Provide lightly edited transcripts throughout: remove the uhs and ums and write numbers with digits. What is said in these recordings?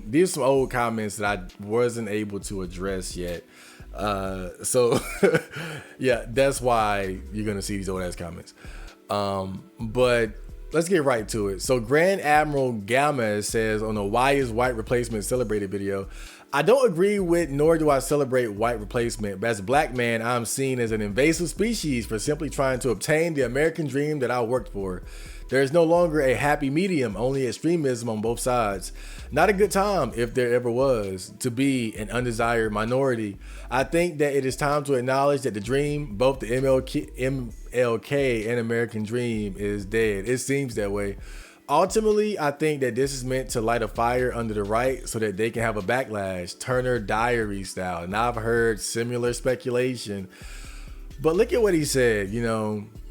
These are some old comments that I wasn't able to address yet. So yeah, that's why you're gonna see these old ass comments. But let's get right to it. So Grand Admiral Gamma says on the Why is White Replacement Celebrated video, I don't agree with nor do I celebrate white replacement, but as a black man, I'm seen as an invasive species for simply trying to obtain the American dream that I worked for. There is no longer a happy medium, only extremism on both sides. Not a good time, if there ever was, to be an undesired minority. I think that it is time to acknowledge that the dream, both the MLK and American dream, is dead. It seems that way. Ultimately, I think that this is meant to light a fire under the right so that they can have a backlash, Turner Diary style. And I've heard similar speculation. But look at what he said,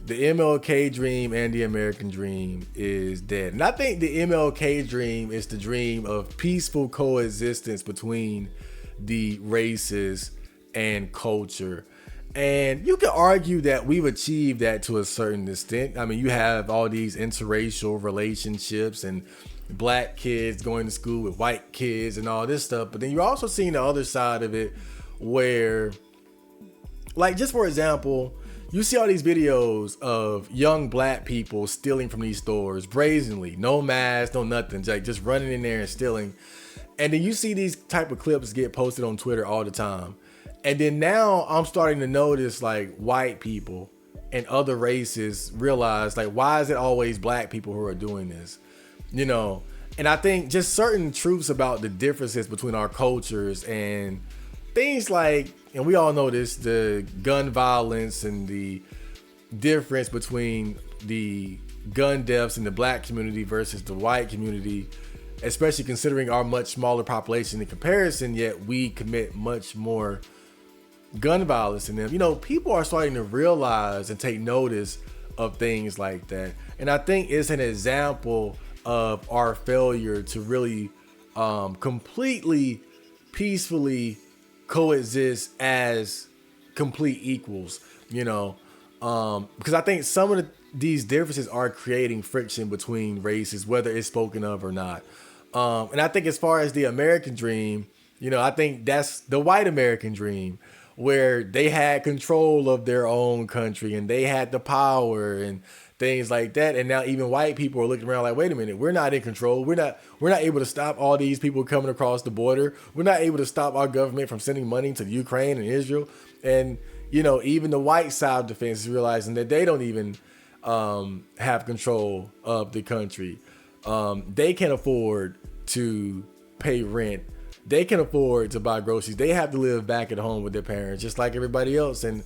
the MLK dream and the American dream is dead. And I think the MLK dream is the dream of peaceful coexistence between the races and culture. And you can argue that we've achieved that to a certain extent. I mean, you have all these interracial relationships and black kids going to school with white kids and all this stuff. But then you're also seeing the other side of it where, like, just for example, you see all these videos of young black people stealing from these stores brazenly, no mask, no nothing, just running in there and stealing. And then you see these type of clips get posted on Twitter all the time. And then now I'm starting to notice like white people and other races realize like, why is it always black people who are doing this? And I think just certain truths about the differences between our cultures and things like, and we all know this, the gun violence and the difference between the gun deaths in the black community versus the white community, especially considering our much smaller population in comparison, yet we commit much more gun violence in them. People are starting to realize and take notice of things like that. And I think it's an example of our failure to really completely peacefully coexist as complete equals, because I think some of these differences are creating friction between races, whether it's spoken of or not. And I think as far as the American dream, I think that's the white American dream, where they had control of their own country and they had the power and things like that. And now even white people are looking around like, wait a minute, we're not in control. We're not able to stop all these people coming across the border. We're not able to stop our government from sending money to Ukraine and Israel. And, even the white side of the fence is realizing that they don't even have control of the country. They can't afford to pay rent. They can afford to buy groceries. They have to live back at home with their parents, just like everybody else. And,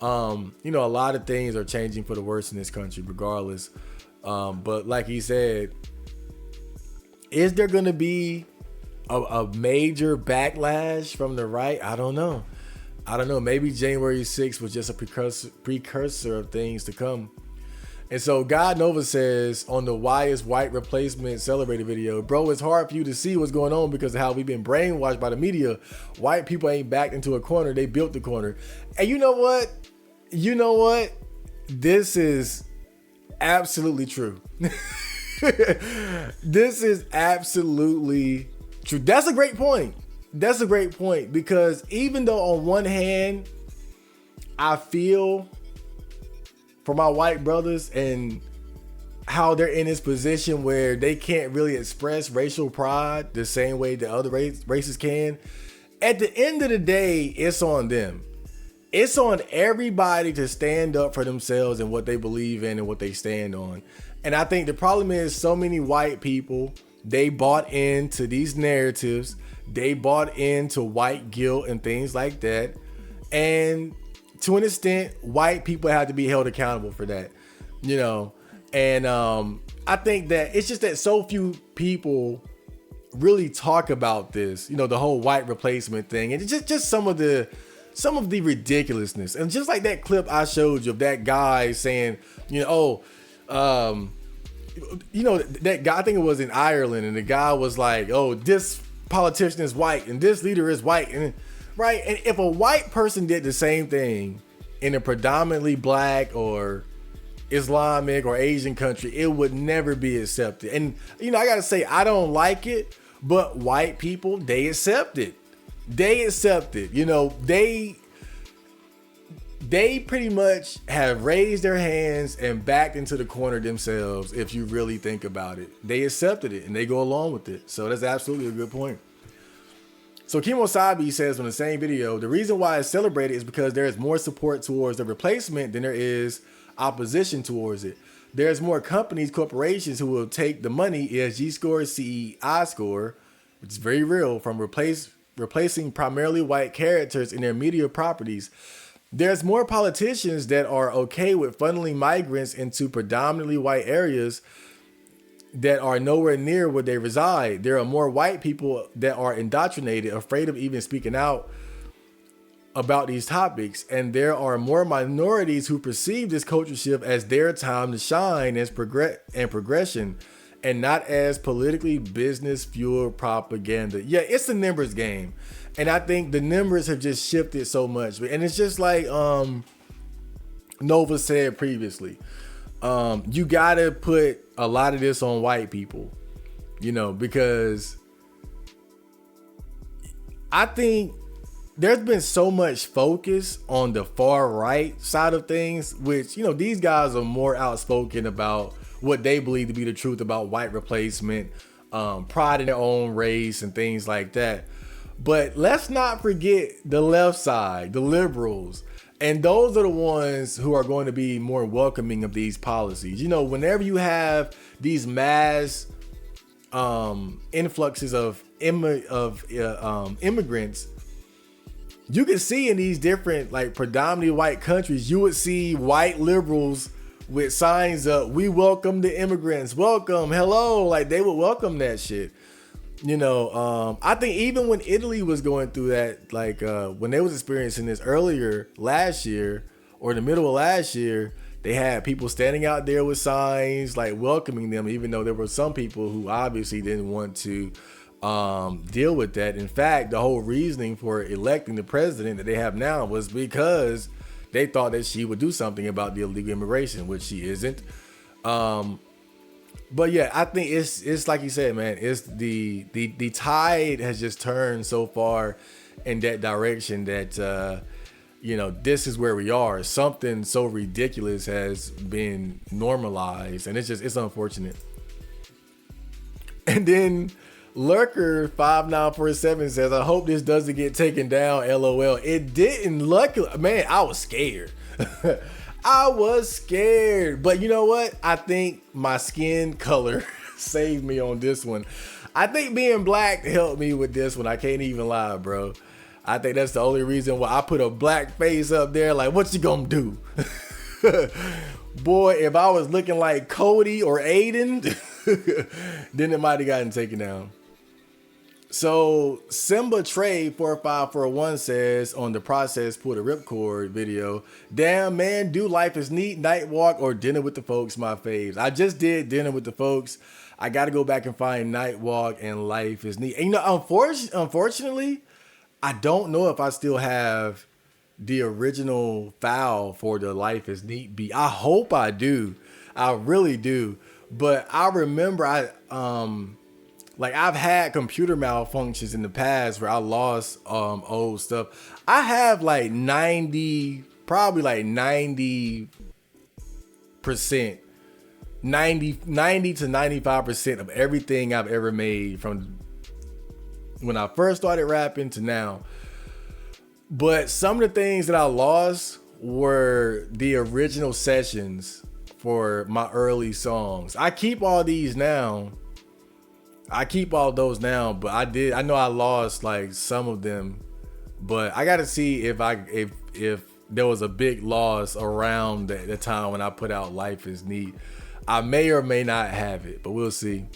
a lot of things are changing for the worse in this country, regardless. But like he said, is there going to be a major backlash from the right? I don't know. Maybe January 6th was just a precursor of things to come. And so God Nova says on the Why is White Replacement Celebrated video, bro, it's hard for you to see what's going on because of how we've been brainwashed by the media. White people ain't backed into a corner. They built the corner. And you know what? This is absolutely true. This is absolutely true. That's a great point. Because even though on one hand, I feel for my white brothers and how they're in this position where they can't really express racial pride the same way the other races can. At the end of the day, it's on them. It's on everybody to stand up for themselves and what they believe in and what they stand on. And I think the problem is so many white people, they bought into these narratives. They bought into white guilt and things like that. And to an extent, white people have to be held accountable for that, and I think that it's just that so few people really talk about this, the whole white replacement thing, and it's just some of the ridiculousness. And just like that clip I showed you of that guy saying, that guy, I think it was in Ireland, and the guy was like, oh, this politician is white and this leader is white, and right. And if a white person did the same thing in a predominantly black or Islamic or Asian country, it would never be accepted. And, I got to say, I don't like it, But white people, they accept it. You know, they pretty much have raised their hands and backed into the corner themselves. If you really think about it, they accepted it and they go along with it. So that's absolutely a good point. So Kimosabi says on the same video, the reason why it's celebrated is because there is more support towards the replacement than there is opposition towards it. There's more companies, corporations who will take the money, ESG score, CEI score, which is very real, from replacing primarily white characters in their media properties. There's more politicians that are okay with funneling migrants into predominantly white areas that are nowhere near where they reside. There are more white people that are indoctrinated, afraid of even speaking out about these topics. And there are more minorities who perceive this culture shift as their time to shine as progression, and not as politically business fueled propaganda. Yeah, it's a numbers game. And I think the numbers have just shifted so much. And it's just like Nova said previously. You gotta put a lot of this on white people, you know, because I think there's been so much focus on the far right side of things, which, you know, these guys are more outspoken about what they believe to be the truth about white replacement, pride in their own race and things like that. But let's not forget the left side, the liberals. And those are the ones who are going to be more welcoming of these policies. You know, whenever you have these mass influxes of immigrants, you can see in these different, like, predominantly white countries, you would see white liberals with signs up, "We welcome the immigrants, welcome, hello." Like, they would welcome that shit. You know, I think even when Italy was going through that, like when they was experiencing this earlier last year or in the middle of last year, they had people standing out there with signs like welcoming them, even though there were some people who obviously didn't want to deal with that. In fact, the whole reasoning for electing the president that they have now was because they thought that she would do something about the illegal immigration, which she isn't. But yeah, I think it's like you said, man, it's the tide has just turned so far in that direction that, you know, this is where we are. Something so ridiculous has been normalized, and it's unfortunate. And then Lurker 5947 says, "I hope this doesn't get taken down, LOL." It didn't. Luckily, man, I was scared. I was scared, but you know what? I think my skin color saved me on this one. I think being black helped me with this one. I can't even lie, bro. I think that's the only reason why I put a black face up there. Like, what you gonna do? Boy, if I was looking like Cody or Aiden, then it might have gotten taken down. So Simba Trey 4541 says on the Process Pull the Ripcord video, "Damn man, do Life is Neat, Night Walk, or Dinner with the Folks my faves." I just did Dinner with the Folks. I got to go back and find Night Walk and Life is Neat. And, you know, unfortunately, I don't know if I still have the original file for the Life is Neat beat. I hope I do. I really do. But I remember I've had computer malfunctions in the past where I lost old stuff. I have like 90 to 95% of everything I've ever made from when I first started rapping to now. But some of the things that I lost were the original sessions for my early songs. I keep all these now. I keep all those now, but I know I lost like some of them, but I got to see if there was a big loss around the time when I put out Life is Neat. I may or may not have it, but we'll see.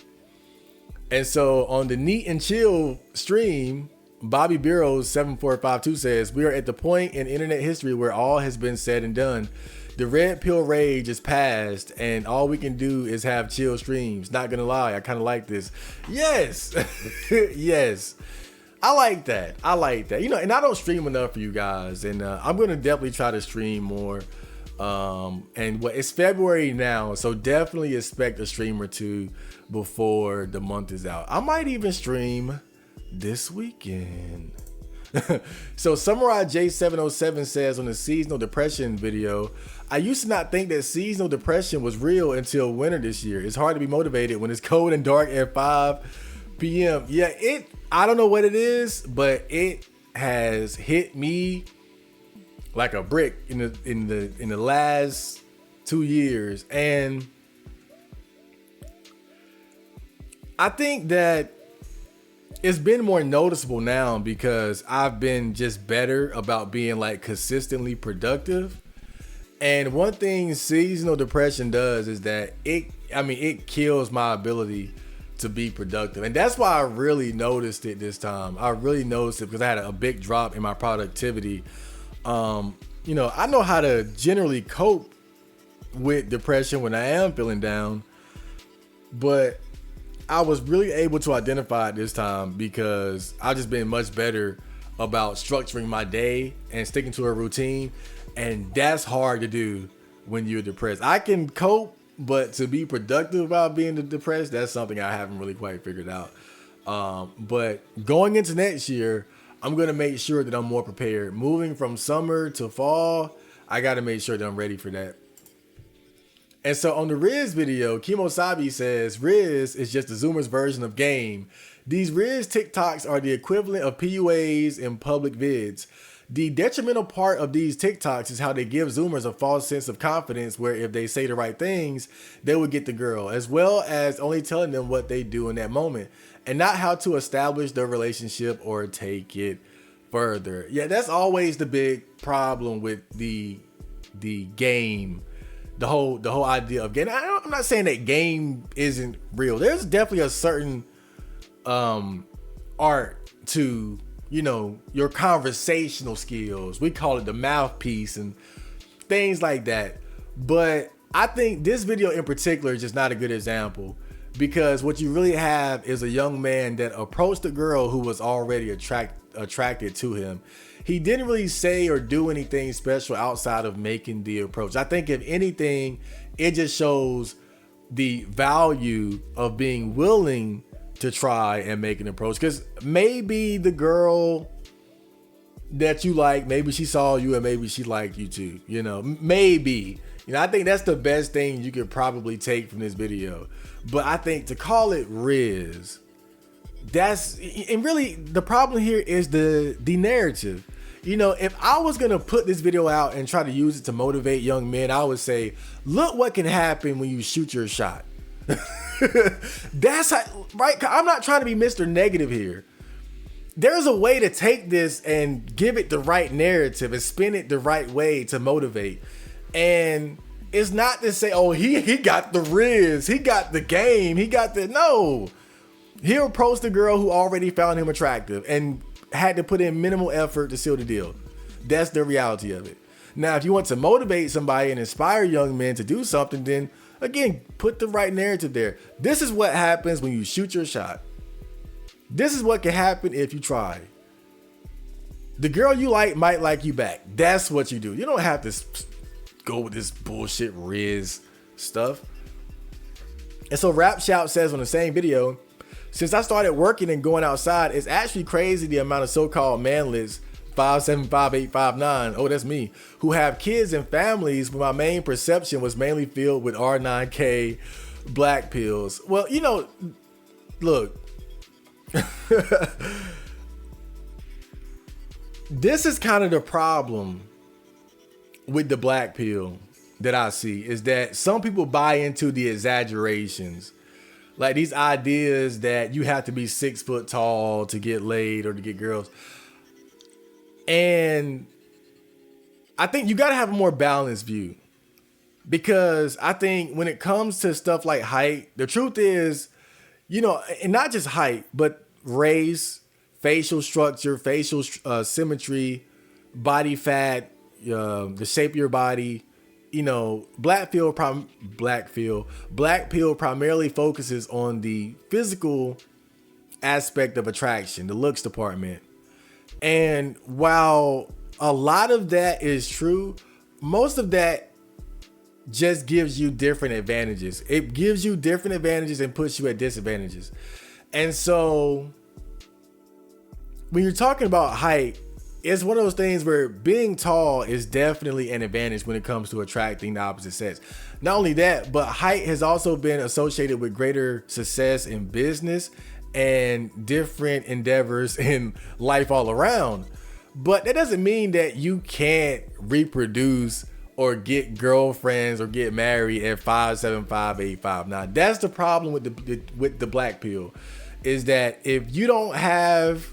And so on the Neat and Chill stream, Bobby Bureau 7452 says, "We are at the point in internet history where all has been said and done. The red pill rage is past, and all we can do is have chill streams. Not gonna lie, I kind of like this." Yes, yes, I like that. You know, and I don't stream enough for you guys, and I'm gonna definitely try to stream more. And it's February now, so definitely expect a stream or two before the month is out. I might even stream this weekend. So Samurai J707 says on the seasonal depression video, I used to not think that seasonal depression was real until winter this year. It's hard to be motivated when it's cold and dark at 5 p.m. Yeah, I don't know what it is, but it has hit me like a brick in the last 2 years. And I think that it's been more noticeable now because I've been just better about being like consistently productive. And one thing seasonal depression does is that it kills my ability to be productive. And that's why I really noticed it this time. I really noticed it because I had a big drop in my productivity. I know how to generally cope with depression when I am feeling down, but I was really able to identify it this time because I've just been much better about structuring my day and sticking to a routine. And that's hard to do when you're depressed. I can cope, but to be productive about being depressed, that's something I haven't really quite figured out. But going into next year, I'm going to make sure that I'm more prepared. Moving from summer to fall, I got to make sure that I'm ready for that. And so on the Riz video, Kimosabi says, Riz is just the Zoomers version of game. These Riz TikToks are the equivalent of PUAs in public vids. The detrimental part of these TikToks is how they give Zoomers a false sense of confidence where if they say the right things, they will get the girl, as well as only telling them what they do in that moment and not how to establish their relationship or take it further. Yeah, that's always the big problem with the game. The whole idea of game. I'm not saying that game isn't real. There's definitely a certain art to, your conversational skills. We call it the mouthpiece and things like that. But I think this video in particular is just not a good example because what you really have is a young man that approached a girl who was already attracted to him. He didn't really say or do anything special outside of making the approach. I think if anything, it just shows the value of being willing to try and make an approach. Because maybe the girl that you like, maybe she saw you and maybe she liked you too. Maybe. I think that's the best thing you could probably take from this video. But I think to call it Riz, and really the problem here is the narrative. If I was gonna put this video out and try to use it to motivate young men, I would say, look what can happen when you shoot your shot. That's how, right? I'm not trying to be Mr. Negative here. There's a way to take this and give it the right narrative and spin it the right way to motivate. And it's not to say, oh, he got the Riz, he got the game, no. He approached the girl who already found him attractive and had to put in minimal effort to seal the deal. That's the reality of it. Now, if you want to motivate somebody and inspire young men to do something, then again, put the right narrative there. This is what happens when you shoot your shot. This is what can happen if you try. The girl you like might like you back. That's what you do. You don't have to go with this bullshit Riz stuff. And so Rap Shout says on the same video, since I started working and going outside, it's actually crazy the amount of so-called manlets, 5'7", 5'8", 5'9", oh, that's me, who have kids and families, but my main perception was mainly filled with R9K black pills. Well, look. This is kind of the problem with the black pill that I see, is that some people buy into the exaggerations. Like these ideas that you have to be 6 foot tall to get laid or to get girls. And I think you got to have a more balanced view, because I think when it comes to stuff like height, the truth is, and not just height, but race, facial structure, facial symmetry, body fat, the shape of your body. Black pill primarily focuses on the physical aspect of attraction, the looks department. And while a lot of that is true, most of that just gives you different advantages. It gives you different advantages and puts you at disadvantages. And so when you're talking about height, it's one of those things where being tall is definitely an advantage when it comes to attracting the opposite sex. Not only that, but height has also been associated with greater success in business and different endeavors in life all around. But that doesn't mean that you can't reproduce or get girlfriends or get married at 5'7", 5'8", 5'9". Now that's the problem with the black pill, is that if you don't have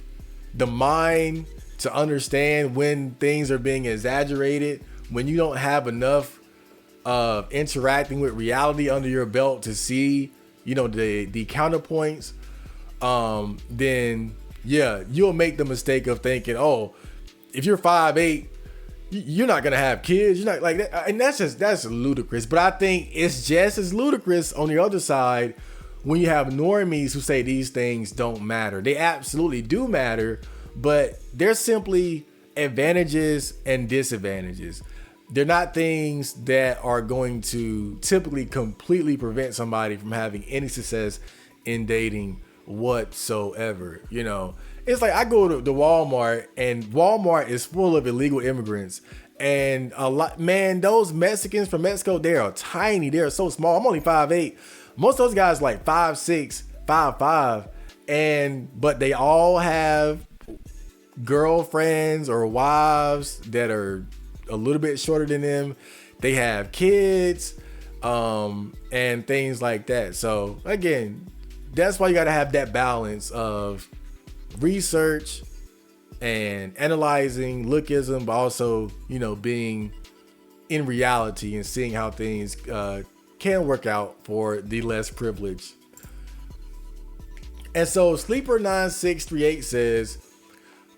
the mind to understand when things are being exaggerated, when you don't have enough of interacting with reality under your belt to see, you know, the counterpoints, then yeah, you'll make the mistake of thinking, oh, if you're 5'8", you're not gonna have kids. You're not like that, and that's ludicrous. But I think it's just as ludicrous on the other side when you have normies who say these things don't matter. They absolutely do matter, but they're simply advantages and disadvantages. They're not things that are going to typically completely prevent somebody from having any success in dating whatsoever. You know, it's like I go to Walmart, and Walmart is full of illegal immigrants, and a lot, man, those Mexicans from Mexico, they are tiny. They are so small. I'm only 5'8". Most of those guys like 5'6", 5'5", but they all have girlfriends or wives that are a little bit shorter than them. They have kids, and things like that. So again, that's why you got to have that balance of research and analyzing lookism, but also, you know, being in reality and seeing how things can work out for the less privileged. And so Sleeper 9638 says,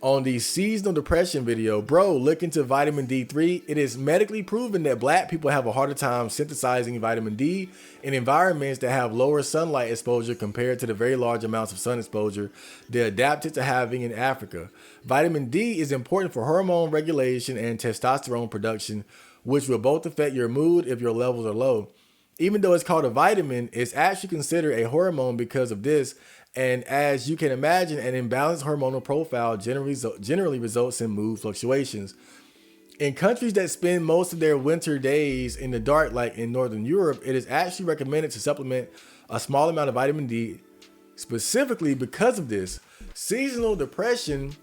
on the seasonal depression video, bro, look into vitamin D3. It is medically proven that black people have a harder time synthesizing vitamin D in environments that have lower sunlight exposure compared to the very large amounts of sun exposure they're adapted to having in Africa. Vitamin D is important for hormone regulation and testosterone production, which will both affect your mood if your levels are low. Even though it's called a vitamin, it's actually considered a hormone because of this. And as you can imagine, an imbalanced hormonal profile generally results in mood fluctuations. In countries that spend most of their winter days in the dark, like in Northern Europe, it is actually recommended to supplement a small amount of vitamin D specifically because of this. Seasonal depression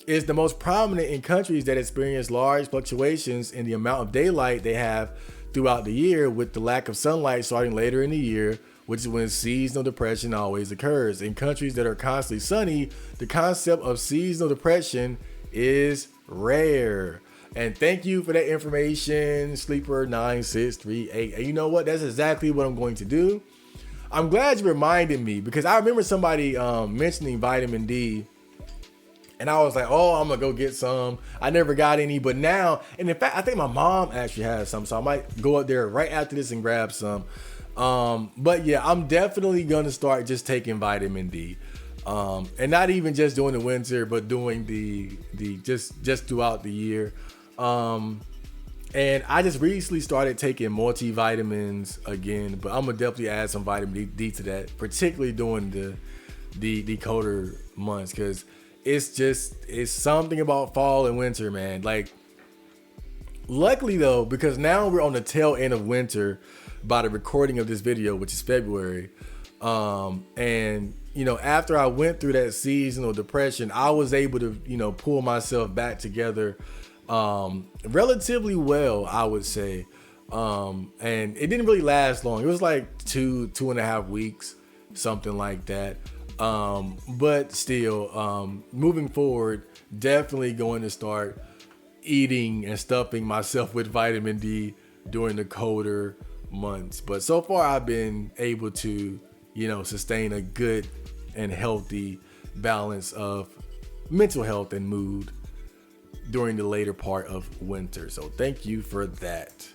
is the most prominent in countries that experience large fluctuations in the amount of daylight they have throughout the year, with the lack of sunlight starting later in the year, which is when seasonal depression always occurs. In countries that are constantly sunny, the concept of seasonal depression is rare. And thank you for that information, Sleeper 9638. And you know what? That's exactly what I'm going to do. I'm glad you reminded me, because I remember somebody mentioning vitamin D, and I was like, oh, I'm gonna go get some. I never got any, but now, and in fact, I think my mom actually has some, so I might go up there right after this and grab some. But yeah, I'm definitely gonna start just taking vitamin D, and not even just doing the winter, but doing the just throughout the year. And I just recently started taking multivitamins again, but I'm gonna definitely add some vitamin D to that, particularly during the colder months, because it's something about fall and winter, man. Like, luckily though, because now we're on the tail end of winter by the recording of this video, which is February. And you know, after I went through that seasonal depression, I was able to, you know, pull myself back together relatively well, I would say. And it didn't really last long. It was like 2.5 weeks, something like that. But still, moving forward, definitely going to start eating and stuffing myself with vitamin D during the colder months. But so far I've been able to, you know, sustain a good and healthy balance of mental health and mood during the later part of winter. So thank you for that.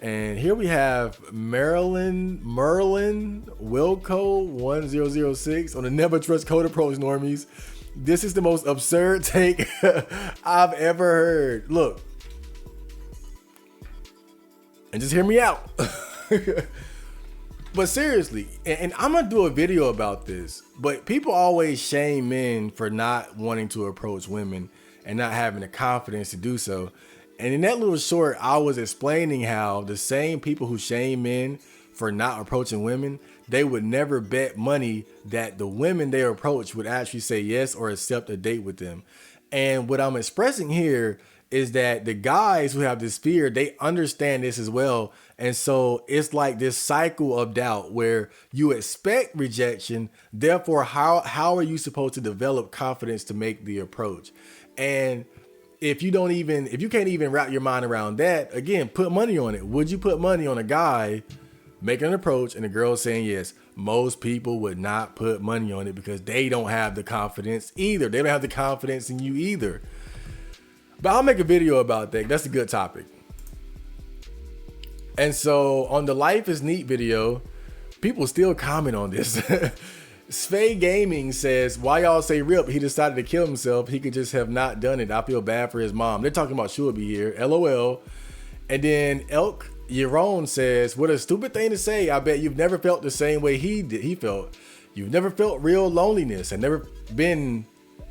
And here we have Merlin Wilco 1006 on the Never Trust Code Approach, normies. This is the most absurd take I've ever heard. Look, And just hear me out. But seriously, and I'm gonna do a video about this, but people always shame men for not wanting to approach women and not having the confidence to do so. And in that little short, I was explaining how the same people who shame men for not approaching women, they would never bet money that the women they approach would actually say yes or accept a date with them. And what I'm expressing here is that the guys who have this fear, they understand this as well. And so it's like this cycle of doubt where you expect rejection. Therefore, how are you supposed to develop confidence to make the approach? And if you can't even wrap your mind around that, again, put money on it. Would you put money on a guy making an approach and the girl saying yes? Most people would not put money on it because they don't have the confidence either. They don't have the confidence in you either. But I'll make a video about that. That's a good topic. And so on the Life is Neat video, people still comment on this. Svay Gaming says, why y'all say RIP? He decided to kill himself. He could just have not done it. I feel bad for his mom. They're talking about Should Be here. LOL. And then Elk Yaron says, what a stupid thing to say. I bet you've never felt the same way he felt. You've never felt real loneliness and never been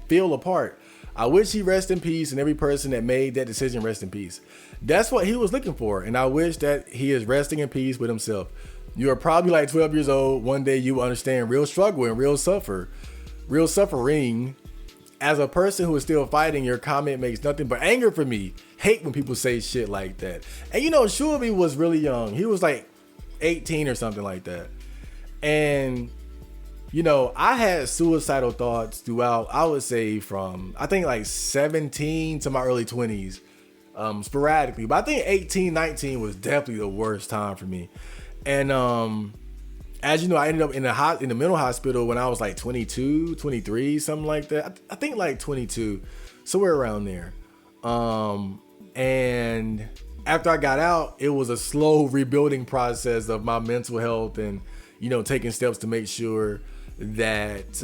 feel apart. I wish he rest in peace and every person that made that decision rest in peace. That's what he was looking for. And I wish that he is resting in peace with himself. You are probably like 12 years old. One day you understand real struggle and real suffering. As a person who is still fighting, your comment makes nothing but anger for me. Hate when people say shit like that. And you know, Shuabi was really young. He was like 18 or something like that. And you know, I had suicidal thoughts throughout, I would say from, I think like 17 to my early 20s, sporadically. But I think 18, 19 was definitely the worst time for me. And as you know, I ended up in the mental hospital when I was like 22, 23, something like that. I think like 22, somewhere around there. And after I got out, it was a slow rebuilding process of my mental health and, you know, taking steps to make sure that,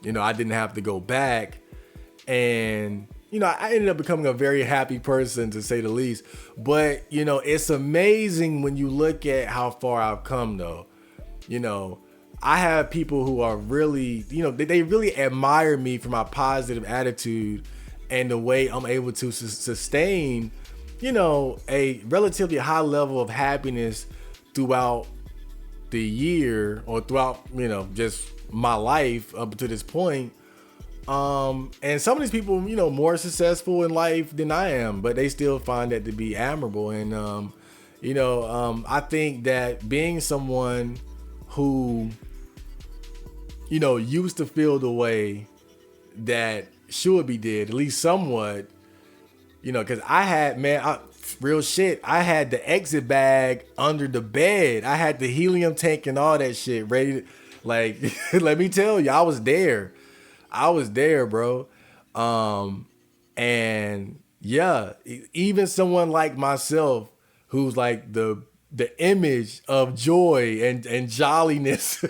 you know, I didn't have to go back. And, you know, I ended up becoming a very happy person, to say the least. But, you know, it's amazing when you look at how far I've come, though. You know, I have people who are really, you know, they really admire me for my positive attitude and the way I'm able to sustain, you know, a relatively high level of happiness throughout the year or throughout, you know, just my life up to this point. And some of these people, you know, more successful in life than I am, but they still find that to be admirable. And, you know, I think that being someone who, you know, used to feel the way that Should did, at least somewhat, you know, because I had, real shit, I had the exit bag under the bed. I had the helium tank and all that shit ready to, like, let me tell you, I was there, bro. And yeah, even someone like myself, who's like the image of joy and jolliness,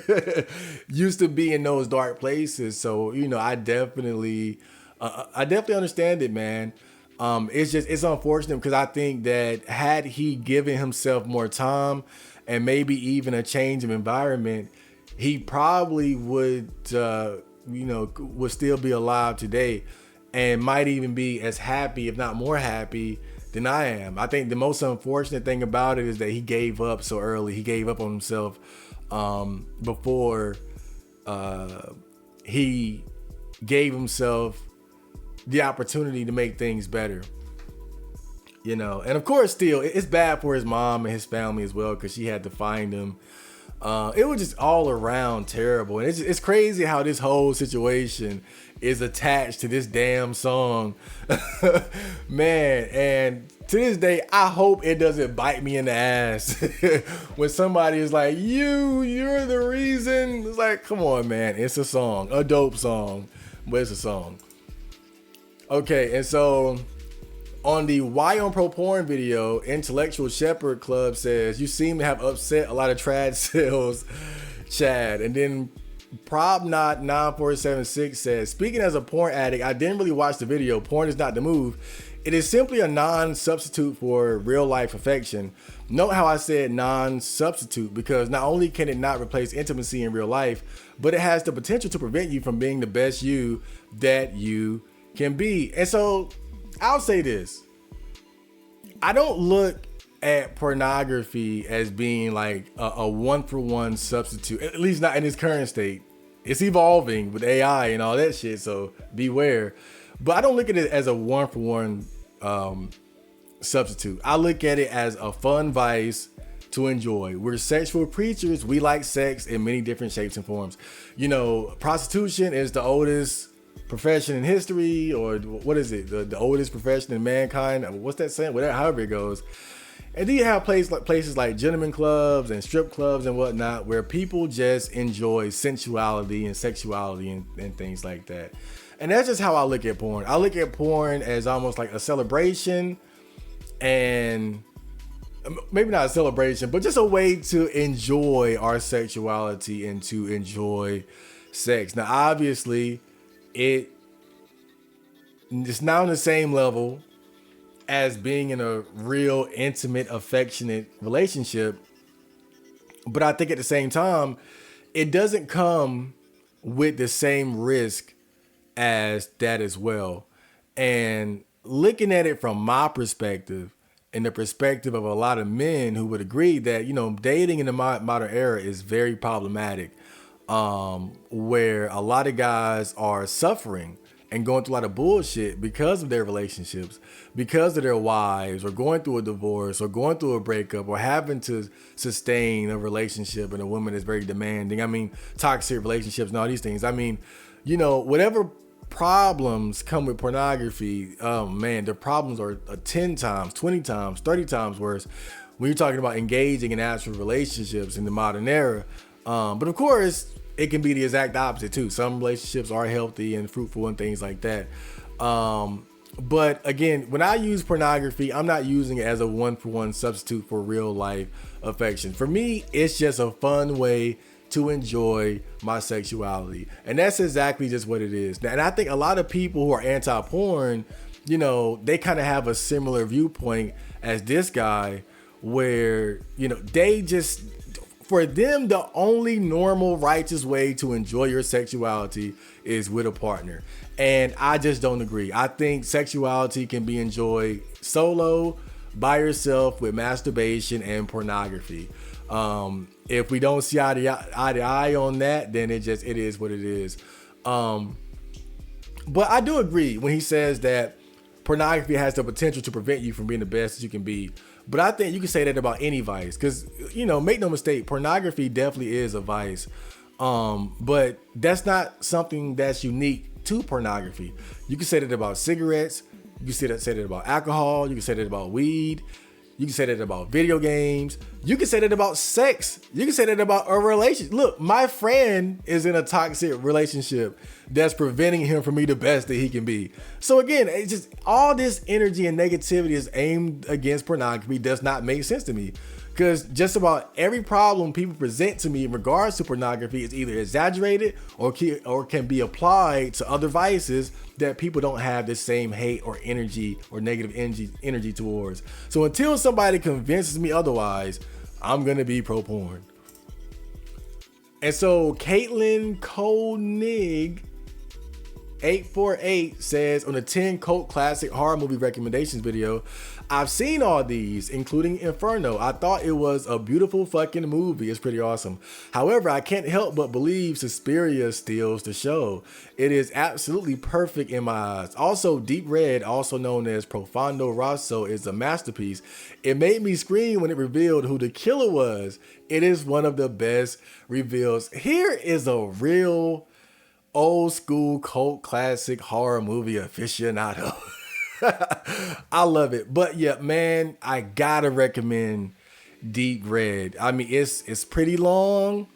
used to be in those dark places. So, you know, I definitely understand it, man. It's unfortunate because I think that had he given himself more time and maybe even a change of environment, he probably would, you know, would still be alive today and might even be as happy, if not more happy, than I am. I think the most unfortunate thing about it is that he gave up so early. He gave up on himself before he gave himself the opportunity to make things better. You know, and of course, still, it's bad for his mom and his family as well, because she had to find him. It was just all around terrible. And it's crazy how this whole situation is attached to this damn song. Man, and to this day, I hope it doesn't bite me in the ass when somebody is like, you're the reason. It's like, come on, man. It's a song, a dope song, but it's a song. Okay, and so on the Why on Pro Porn video, Intellectual Shepherd Club says, you seem to have upset a lot of trad sales, Chad. And then Probnot9476 says, speaking as a porn addict, I didn't really watch the video. Porn is not the move. It is simply a non-substitute for real life affection. Note how I said non-substitute, because not only can it not replace intimacy in real life, but it has the potential to prevent you from being the best you that you can be. And so I'll say this. I don't look at pornography as being like a one-for-one substitute, at least not in its current state. It's evolving with AI and all that shit, so beware. But I don't look at it as a one-for-one substitute. I look at it as a fun vice to enjoy. We're sexual creatures. We like sex in many different shapes and forms. You know, prostitution is the oldest profession in history, or what is it? The oldest profession in mankind. What's that saying? Whatever, however it goes. And then you have places like gentlemen clubs and strip clubs and whatnot, where people just enjoy sensuality and sexuality and things like that. And that's just how I look at porn. I look at porn as almost like a celebration, and maybe not a celebration, but just a way to enjoy our sexuality and to enjoy sex. Now, obviously, it's not on the same level as being in a real intimate, affectionate relationship. But I think at the same time, it doesn't come with the same risk as that as well. And looking at it from my perspective and the perspective of a lot of men who would agree that, you know, dating in the modern era is very problematic, where a lot of guys are suffering and going through a lot of bullshit because of their relationships, because of their wives, or going through a divorce, or going through a breakup, or having to sustain a relationship and a woman that's very demanding. I mean, toxic relationships and all these things. I mean, you know, whatever problems come with pornography, oh man, the problems are 10 times, 20 times, 30 times worse when you're talking about engaging in actual relationships in the modern era. But of course, it can be the exact opposite too. Some relationships are healthy and fruitful and things like that. But again, when I use pornography, I'm not using it as a one-for-one substitute for real life affection. For me, it's just a fun way to enjoy my sexuality. And that's exactly just what it is. And I think a lot of people who are anti-porn, you know, they kind of have a similar viewpoint as this guy, where, you know, they just, for them, the only normal, righteous way to enjoy your sexuality is with a partner. And I just don't agree. I think sexuality can be enjoyed solo, by yourself, with masturbation and pornography. If we don't see eye to eye on that, then it is what it is. But I do agree when he says that pornography has the potential to prevent you from being the best that you can be. But I think you can say that about any vice, because, you know, make no mistake, pornography definitely is a vice. But that's not something that's unique to pornography. You can say that about cigarettes. You can say that about alcohol. You can say that about weed. You can say that about video games. You can say that about sex. You can say that about a relationship. Look, my friend is in a toxic relationship that's preventing him from being the best that he can be. So again, it's just all this energy and negativity is aimed against pornography does not make sense to me. Because just about every problem people present to me in regards to pornography is either exaggerated or can be applied to other vices that people don't have the same hate or energy or negative energy towards. So until somebody convinces me otherwise, I'm going to be pro porn. And so Caitlin Koenig 848 says on the 10 cult classic horror movie recommendations video, I've seen all these, including Inferno. I thought it was a beautiful fucking movie. It's pretty awesome. However, I can't help but believe Suspiria steals the show. It is absolutely perfect in my eyes. Also, Deep Red, also known as Profondo Rosso, is a masterpiece. It made me scream when it revealed who the killer was. It is one of the best reveals. Here is a real old school cult classic horror movie aficionado. I love it. But yeah, man, I gotta recommend Deep Red. I mean, it's pretty long,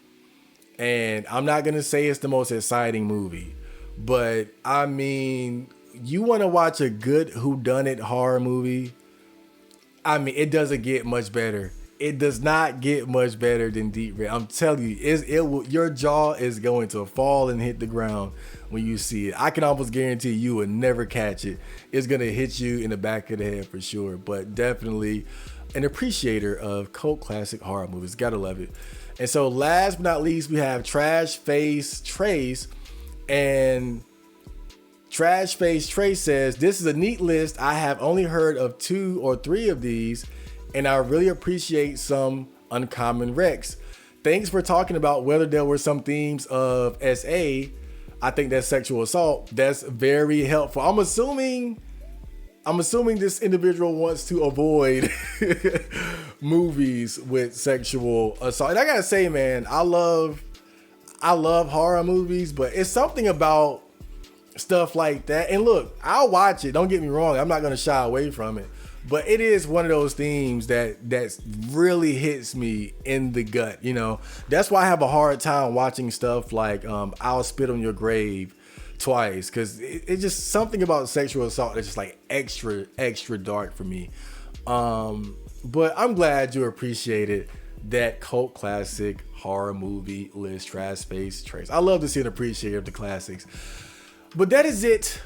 and I'm not gonna say it's the most exciting movie, but I mean, you want to watch a good whodunit horror movie? I mean, it doesn't get much better It does not get much better than Deep Red. I'm telling you, your jaw is going to fall and hit the ground when you see it. I can almost guarantee you will never catch it. It's going to hit you in the back of the head for sure. But definitely an appreciator of cult classic horror movies. Gotta love it. And so last but not least, we have Trash Face Trace. And Trash Face Trace says, this is a neat list. I have only heard of 2 or 3 of these, and I really appreciate some uncommon recs. Thanks for talking about whether there were some themes of SA. I think that's sexual assault. That's very helpful. I'm assuming this individual wants to avoid movies with sexual assault. And I gotta say, man, I love horror movies, but it's something about stuff like that. And look, I'll watch it. Don't get me wrong. I'm not gonna shy away from it. But it is one of those themes that really hits me in the gut. You know, that's why I have a hard time watching stuff like I'll Spit on Your Grave twice, because it's just something about sexual assault that's just like extra dark for me. But I'm glad you appreciated that cult classic horror movie list, Trash Face Trace. I love to see an appreciator of the classics. But that is it